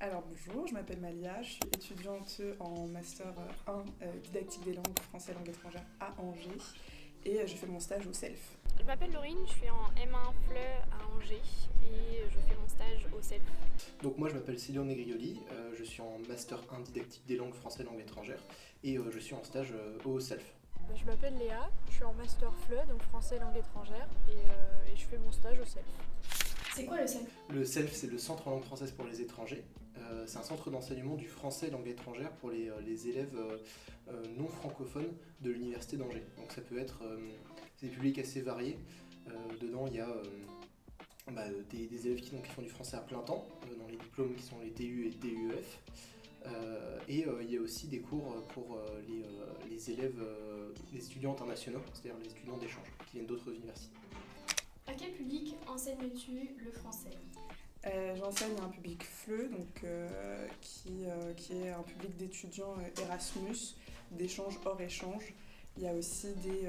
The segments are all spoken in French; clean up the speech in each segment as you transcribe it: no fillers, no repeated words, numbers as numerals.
Alors bonjour, je m'appelle Malia, je suis étudiante en Master 1 didactique des langues français langue étrangère à Angers et je fais mon stage au CELF. Je m'appelle Laurine, je suis en M1 FLE à Angers et je fais mon stage au CELF. Donc moi je m'appelle Célian Negrioli, je suis en Master 1 didactique des langues français langue étrangère et je suis en stage au CELF. Je m'appelle Léa, je suis en Master FLE, donc français langue étrangère et je fais mon stage au CELF. C'est quoi le CELF ? Le CELF, c'est le Centre en langue française pour les étrangers. C'est un centre d'enseignement du français langue étrangère pour les élèves non francophones de l'Université d'Angers. Donc ça peut être c'est des publics assez variés. Dedans, il y a des élèves qui font du français à plein temps, dans les diplômes qui sont les DU et DUEF. Et il y a aussi des cours pour les élèves, les étudiants internationaux, c'est-à-dire les étudiants d'échange qui viennent d'autres universités. À quel public enseignes-tu le français ? J'enseigne à un public FLE, donc, qui est un public d'étudiants Erasmus, d'échange hors échange. Il y a aussi des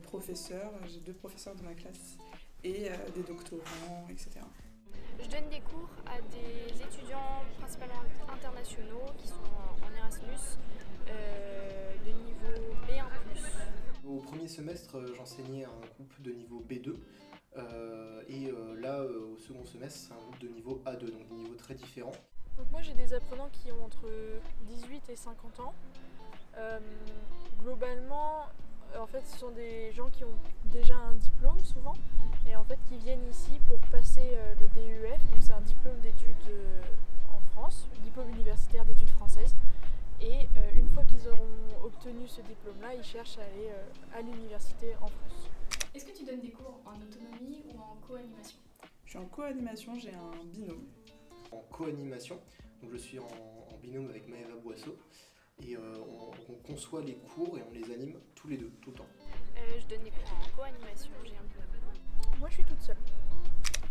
professeurs, j'ai 2 professeurs dans ma classe, et des doctorants, etc. Je donne des cours à des étudiants principalement internationaux qui sont en Erasmus de niveau B1+. Au premier semestre, j'enseignais à un groupe de niveau B2 et là, au second semestre, c'est un groupe de niveau A2, donc des niveaux très différents. Donc moi j'ai des apprenants qui ont entre 18 et 50 ans. Globalement, en fait, ce sont des gens qui ont déjà un diplôme souvent et en fait qui viennent ici pour passer le DUF, donc c'est un diplôme d'études en France, diplôme universitaire d'études françaises. Et une fois qu'ils auront obtenu ce diplôme-là, ils cherchent à aller à l'université en France. Est-ce que tu donnes des cours en autonomie ou en co-animation ? Je suis en co-animation, j'ai un binôme. En co-animation, donc je suis en binôme avec Maëva Boisseau et on conçoit les cours et on les anime tous les deux, tout le temps. Je donne des cours en co-animation, j'ai un binôme. Moi je suis toute seule.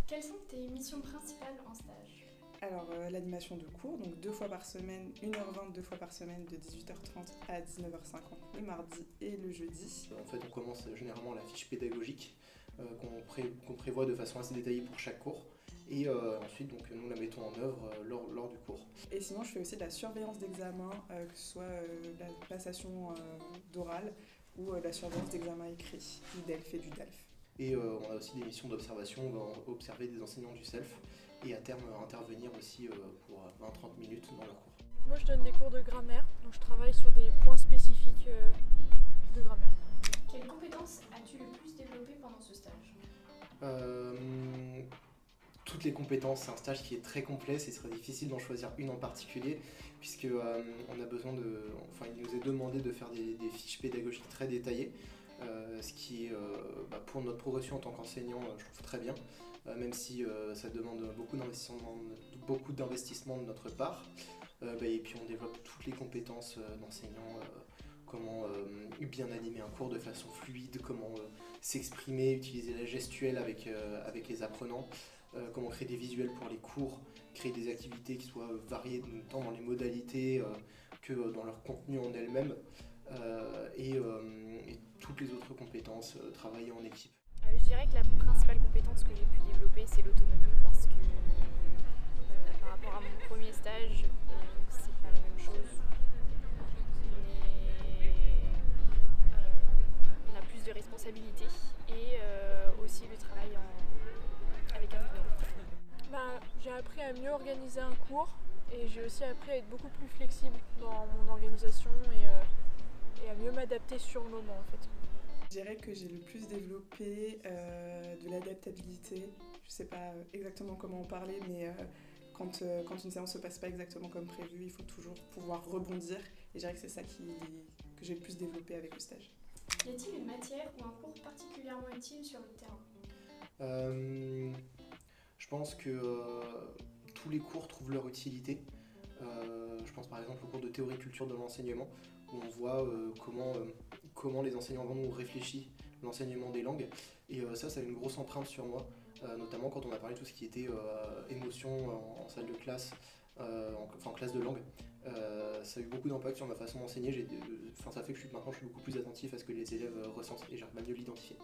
Quelles sont tes missions principales en stage ? Alors l'animation de cours, donc 2 fois par semaine, 1h20 2 fois par semaine de 18h30 à 19h50 le mardi et le jeudi. En fait, on commence généralement la fiche pédagogique qu'on prévoit de façon assez détaillée pour chaque cours. Et ensuite, donc, nous la mettons en œuvre lors du cours. Et sinon, je fais aussi de la surveillance d'examen, que ce soit la passation d'oral ou la surveillance d'examen écrit, du DELF et du DALF. Et on a aussi des missions d'observation, on va observer des enseignants du CELF et à terme intervenir aussi pour 20-30 minutes dans leur cours. Moi je donne des cours de grammaire, donc je travaille sur des points spécifiques de grammaire. Quelles compétences as-tu le plus développées pendant ce stage ? Toutes les compétences, c'est un stage qui est très complet, ce serait difficile d'en choisir une en particulier, puisque on a besoin il nous est demandé de faire des fiches pédagogiques très détaillées, ce qui est pour notre progression en tant qu'enseignant, je trouve très bien, même si ça demande beaucoup d'investissement de notre part. Et puis on développe toutes les compétences d'enseignant, comment bien animer un cours de façon fluide, comment s'exprimer, utiliser la gestuelle avec les apprenants. Comment créer des visuels pour les cours, créer des activités qui soient variées tant dans les modalités que dans leur contenu en elles-mêmes, et toutes les autres compétences, travailler en équipe. Je dirais que la principale compétence que j'ai pu développer, c'est l'autonomie parce que par rapport à mon premier stage, c'est pas la même chose. On a plus de responsabilités et aussi le travail avec un binôme. J'ai appris à mieux organiser un cours et j'ai aussi appris à être beaucoup plus flexible dans mon organisation et à mieux m'adapter sur le moment en fait. Je dirais que j'ai le plus développé de l'adaptabilité. Je ne sais pas exactement comment en parler, mais quand une séance ne se passe pas exactement comme prévu, il faut toujours pouvoir rebondir. Et je dirais que c'est ça que j'ai le plus développé avec le stage. Y a-t-il une matière ou un cours particulièrement utile sur le terrain ? Je pense que tous les cours trouvent leur utilité. Je pense par exemple au cours de théorie culture de l'enseignement, où on voit comment les enseignants ont réfléchi l'enseignement des langues. Et ça a une grosse empreinte sur moi, notamment quand on a parlé de tout ce qui était émotion en salle de classe, en classe de langue. Ça a eu beaucoup d'impact sur ma façon d'enseigner. Ça fait que maintenant je suis beaucoup plus attentif à ce que les élèves ressentent et j'arrive à mieux l'identifier.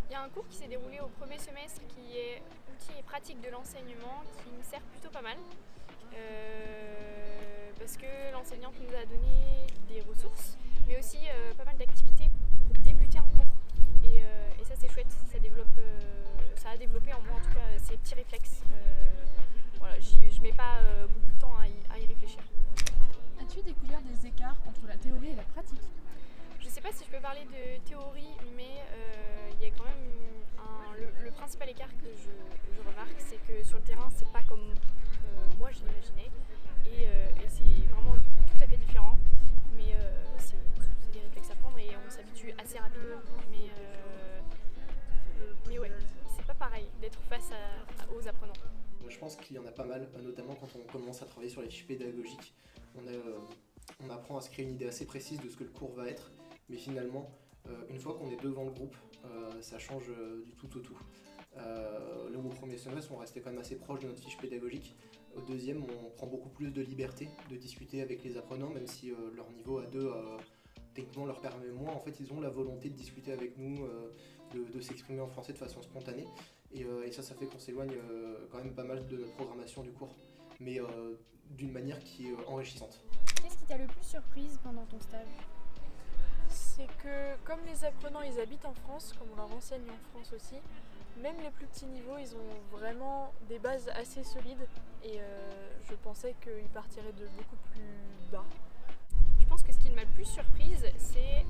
Il y a un cours qui s'est déroulé au premier semestre qui est outils et pratiques de l'enseignement qui me sert plutôt pas mal. l'enseignante nous a donné des ressources, mais aussi pas mal d'activités pour débuter un cours. Et ça c'est chouette, ça a développé en moi en tout cas ces petits réflexes. Voilà, je mets pas beaucoup de temps à y réfléchir. As-tu découvert des écarts entre la théorie et la pratique? Je sais pas si je peux parler de théorie, mais il y a quand même le principal écart que je remarque, c'est que sur le terrain, c'est pas comme moi je l'imaginais, et c'est vraiment tout à fait différent. Mais c'est des réflexes à prendre et on s'habitue assez rapidement. Mais ouais, c'est pas pareil d'être face aux apprenants. Je pense qu'il y en a pas mal, notamment quand on commence à travailler sur les fiches pédagogiques. On apprend à se créer une idée assez précise de ce que le cours va être, mais finalement, une fois qu'on est devant le groupe, ça change du tout au tout. Là où au premier semestre, on restait quand même assez proche de notre fiche pédagogique. Au deuxième, on prend beaucoup plus de liberté de discuter avec les apprenants, même si leur niveau à 2 techniquement leur permet moins. En fait, ils ont la volonté de discuter avec nous, de s'exprimer en français de façon spontanée. Et ça fait qu'on s'éloigne quand même pas mal de notre programmation du cours, mais d'une manière qui est enrichissante. Qu'est-ce qui t'a le plus surprise pendant ton stage? C'est que comme les apprenants ils habitent en France, comme on leur enseigne en France aussi, même les plus petits niveaux ils ont vraiment des bases assez solides et je pensais qu'ils partiraient de beaucoup plus bas. Je pense que ce qui m'a le plus surprise, c'est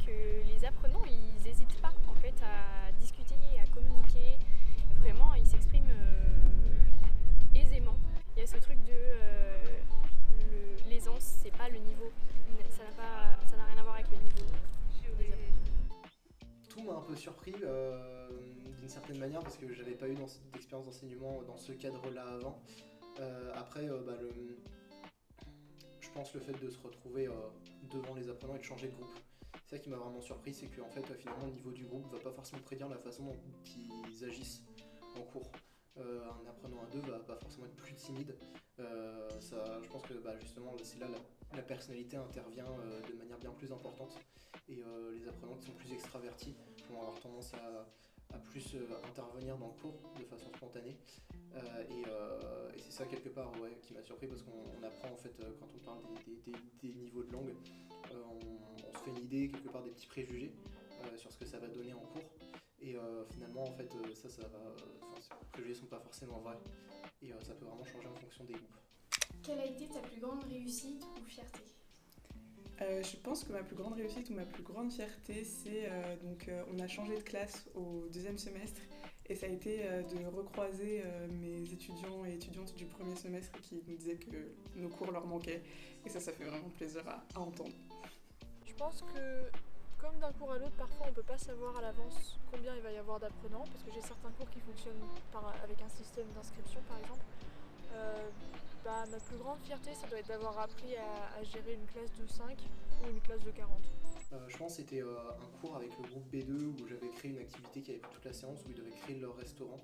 que les apprenants, ils n'hésitent pas en fait à discuter, à communiquer. Vraiment, ils s'expriment aisément. Il y a ce truc de l'aisance, c'est pas le niveau. Ça n'a rien à voir avec le niveau des apprenants. Tout m'a un peu surpris d'une certaine manière parce que j'avais pas eu d'expérience d'enseignement dans ce cadre-là avant. Après, je pense le fait de se retrouver devant les apprenants et de changer de groupe. C'est ça qui m'a vraiment surpris, c'est qu'en fait finalement le niveau du groupe va pas forcément prédire la façon dont ils agissent en cours. Un apprenant à 2 va pas forcément être plus timide. Je pense que justement c'est là la personnalité intervient de manière bien plus importante et les apprenants qui sont plus extravertis vont avoir tendance à plus intervenir dans le cours de façon spontanée et c'est ça quelque part qui m'a surpris parce qu'on apprend en fait quand on parle des niveaux de langue on se fait une idée quelque part des petits préjugés sur ce que ça va donner en cours et finalement en fait ces préjugés sont pas forcément vrais et ça peut vraiment changer en fonction des groupes. Quelle a été ta plus grande réussite ou fierté? Je pense que ma plus grande réussite ou ma plus grande fierté, c'est on a changé de classe au deuxième semestre et ça a été de recroiser mes étudiants et étudiantes du premier semestre qui nous disaient que nos cours leur manquaient et ça fait vraiment plaisir à entendre. Je pense que comme d'un cours à l'autre, parfois on peut pas savoir à l'avance combien il va y avoir d'apprenants parce que j'ai certains cours qui fonctionnent avec un système d'inscription par exemple. Ma plus grande fierté, ça doit être d'avoir appris à gérer une classe de 5 ou une classe de 40. Je pense que c'était un cours avec le groupe B2 où j'avais créé une activité qui avait pris toute la séance où ils devaient créer leur restaurant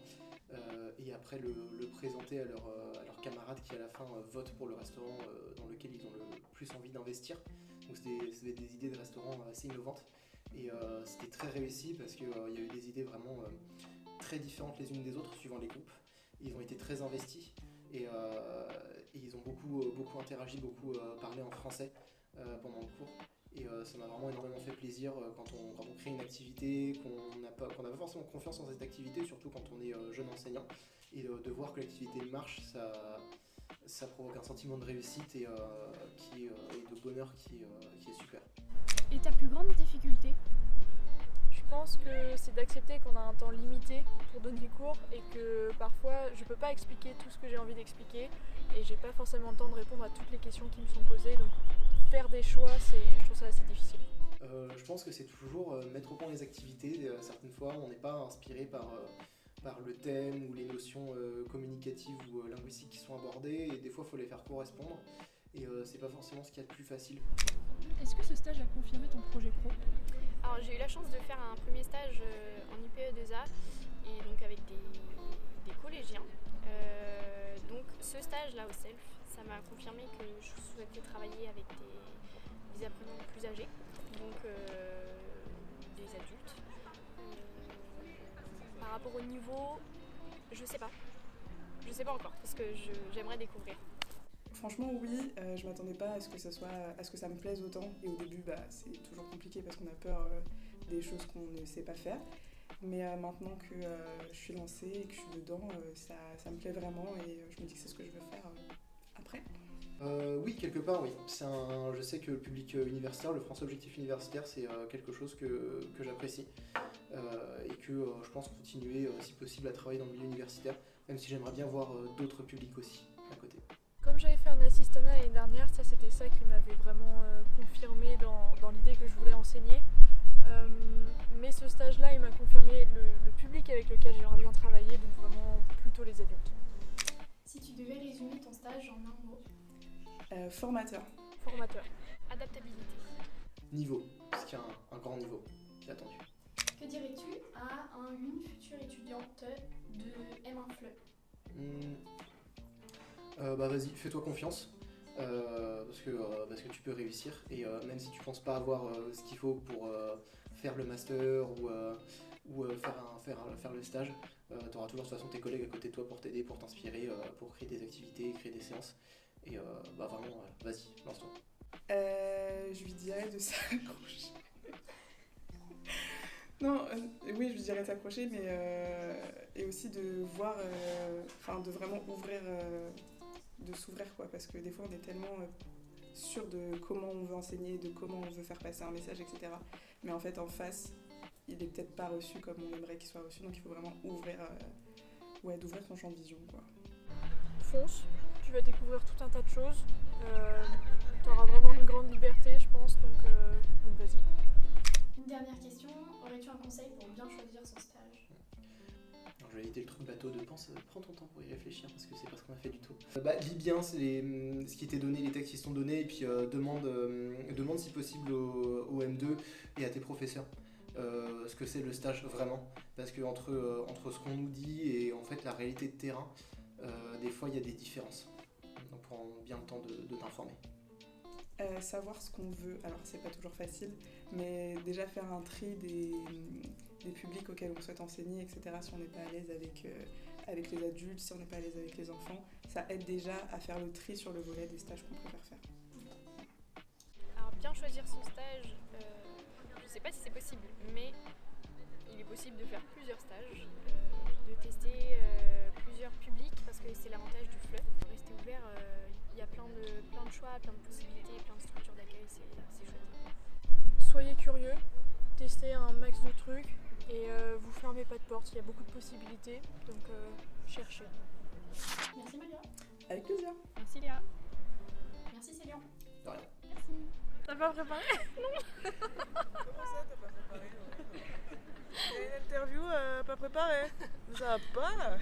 et après le présenter à leurs camarades qui à la fin votent pour le restaurant dans lequel ils ont le plus envie d'investir. Donc c'était des idées de restaurants assez innovantes et c'était très réussi parce qu'il y a eu des idées vraiment très différentes les unes des autres suivant les groupes. Ils ont été très investis. Et ils ont beaucoup interagi, beaucoup parlé en français pendant le cours. Et ça m'a vraiment énormément fait plaisir quand on crée une activité, qu'on n'a pas forcément confiance en cette activité, surtout quand on est jeune enseignant. Et de voir que l'activité marche, ça provoque un sentiment de réussite et de bonheur qui est super. Et ta plus grande difficulté? Je pense que c'est d'accepter qu'on a un temps limité pour donner cours et que parfois je peux pas expliquer tout ce que j'ai envie d'expliquer et j'ai pas forcément le temps de répondre à toutes les questions qui me sont posées, donc faire des choix, je trouve ça assez difficile. Je pense que c'est toujours mettre au point les activités. Certaines fois on n'est pas inspiré par le thème ou les notions communicatives ou linguistiques qui sont abordées et des fois il faut les faire correspondre et c'est pas forcément ce qu'il y a de plus facile. Est-ce que ce stage a confirmé ton projet pro? Alors j'ai eu la chance de faire un premier stage en IPE2A et donc avec des collégiens. Donc ce stage là au SELF, ça m'a confirmé que je souhaitais travailler avec des apprenants plus âgés, donc des adultes. Par rapport au niveau, je sais pas encore parce que j'aimerais découvrir. Franchement, oui, je m'attendais pas à ce que ça me plaise autant. Et au début, c'est toujours compliqué parce qu'on a peur des choses qu'on ne sait pas faire. Mais maintenant que je suis lancée et que je suis dedans, ça me plaît vraiment et je me dis que c'est ce que je veux faire après. Oui, quelque part, oui. Je sais que le public universitaire, le français objectif universitaire, c'est quelque chose que j'apprécie et que je pense continuer, si possible, à travailler dans le milieu universitaire, même si j'aimerais bien voir d'autres publics aussi à côté. Comme j'avais fait un assistanat l'année dernière, c'était ça qui m'avait vraiment confirmé dans l'idée que je voulais enseigner. Mais ce stage-là, il m'a confirmé le public avec lequel j'aimerais bien travailler, donc vraiment plutôt les adultes. Si tu devais résumer ton stage en un mot. Formateur. Formateur. Adaptabilité. Niveau, parce qu'il y a un grand niveau qui est attendu. Que dirais-tu à une future étudiante de M1 FLE? Vas-y, fais-toi confiance, parce que tu peux réussir, et même si tu penses pas avoir ce qu'il faut pour faire le master ou faire le stage, tu auras toujours de toute façon tes collègues à côté de toi pour t'aider, pour t'inspirer, pour créer des activités, créer des séances, et vraiment, vas-y, lance-toi. Je lui dirais de s'accrocher. Non, oui, je lui dirais de s'accrocher, mais et aussi de voir, de vraiment ouvrir, de s'ouvrir quoi, parce que des fois on est tellement sûr de comment on veut enseigner, de comment on veut faire passer un message, etc. Mais en fait, en face, il est peut-être pas reçu comme on aimerait qu'il soit reçu, donc il faut vraiment d'ouvrir son champ de vision, quoi. Fonce, tu vas découvrir tout un tas de choses. Tu auras vraiment une grande liberté, je pense, donc vas-y. Une dernière question, aurais-tu un conseil pour bien choisir son stage? Alors, je vais éviter le truc bateau de prends ton temps pour y réfléchir parce que c'est pas ce qu'on a fait du tout. Lis bien ce qui t'est donné, les textes qui sont donnés, et puis demande si possible au M2 et à tes professeurs ce que c'est le stage vraiment. Parce que entre ce qu'on nous dit et en fait la réalité de terrain, des fois il y a des différences. Donc prends bien le temps de t'informer. Savoir ce qu'on veut, alors c'est pas toujours facile, mais déjà faire un tri des publics auxquels on souhaite enseigner, etc. Si on n'est pas à l'aise avec les adultes, si on n'est pas à l'aise avec les enfants, ça aide déjà à faire le tri sur le volet des stages qu'on préfère faire. Alors bien choisir son stage, je sais pas si c'est possible, mais il est possible de faire plusieurs stages, de tester plusieurs publics, parce que c'est l'avantage du FLE. Rester ouvert, il y a plein de choix, plein de possibilités, plein de structures d'accueil, c'est chouette. Soyez curieux, testez un max de trucs et vous fermez pas de porte, il y a beaucoup de possibilités, donc cherchez. Merci Maria. Avec plaisir. Merci Léa. Merci Célian. De rien. T'as pas préparé? Comment ça, t'as pas préparé? Il y a une interview pas préparée. Ça va pas là.